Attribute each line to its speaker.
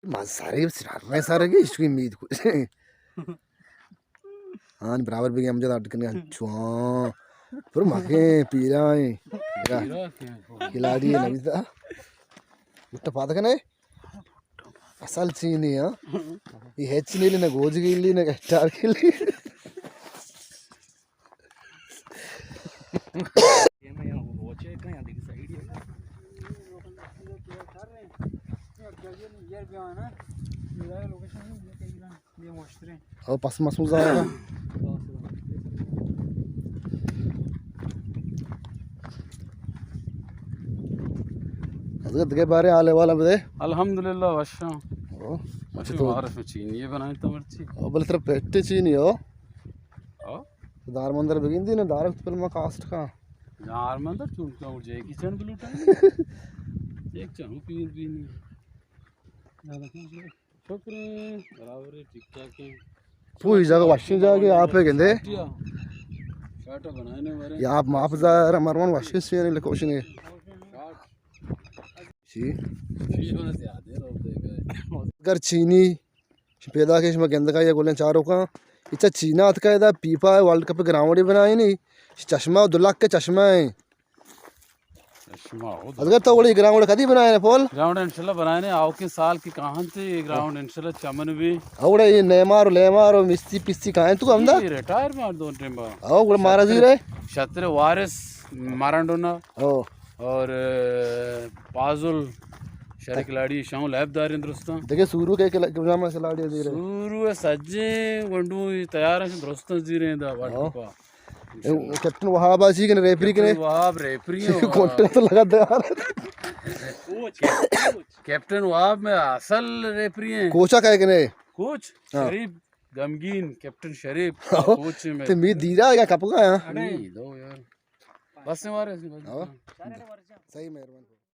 Speaker 1: सारे मैं सारे के इसकी उम्मीद को हाँ बराबर भी हम जब अटकने चुआ फिर माके पीरा है खिलाड़ी है नबीता मुट्टा पाता कने असल चीनी है ये हेच नीली ना गोज गिल्ली ना स्टार गिल्ली और pas masuk zara हजरत के बारे आले वाला बदे
Speaker 2: अल्हम्दुलिल्लाह वशा
Speaker 1: ओ
Speaker 2: अच्छा तो आरफ में चीनी ये बनाए तो मर्ची
Speaker 1: ओ बल तरफ पेटे चीनी हो
Speaker 2: ओ
Speaker 1: दार मंदर बिगिंदी ना दार पर मा कास्ट का
Speaker 2: यार मंदर चुन का उजे की चन ब्लूटा एक चन पीर भी नहीं ज्यादा शुक्र बराबर ठीक ठाक है
Speaker 1: पूरी जगह वाशिंग जाके आप है कहंदे
Speaker 2: शाटा बनाने वाले
Speaker 1: या आप माफ जार मरवन वाशिंग से नहीं कोशिश नहीं जी अगर चीनी पैदा के इसमें गंद का ये गोले चारों का इच्छा चीना अत का पीपा है वर्ल्ड कप ग्राउंड ही बनाए नहीं चश्मा 2 लाख के चश्मा है अगर तो बड़ी ग्राउंड कदी बनाए ना पोल
Speaker 2: ग्राउंड इंशाल्लाह बनाए ने आओ के साल की कहां थे ग्राउंड इंशाल्लाह चमन भी
Speaker 1: औड़े ये नेमार लेमार और मिस्सी पिस्सी कहां तू हमदा
Speaker 2: रिटायर मार दो टाइम बा
Speaker 1: औ मारा जी रे
Speaker 2: छत्र वारिस माराडोना
Speaker 1: ओ
Speaker 2: और पाजुल शरीक लाड़ी शाम लैबदार इंद्रस्तान
Speaker 1: देखिए सूरू के नाम से लाड़ी दे रहे
Speaker 2: सूरू सज्जे वंडू तैयार है इंद्रस्तान जी रहे दा वर्ल्ड कप
Speaker 1: कैप्टन वहाब आजी के रेफरी के
Speaker 2: वहाब रेफरी
Speaker 1: कॉन्ट्रैक्ट तो लगा दे यार
Speaker 2: कैप्टन वहाब में असल रेफरी हैं
Speaker 1: कोचा कहे के ने
Speaker 2: कोच शरीफ गमगीन कैप्टन शरीफ कोच में
Speaker 1: ते मी दीरा है क्या कप का है
Speaker 2: नहीं दो यार बस से मारे
Speaker 1: सही मेहरबान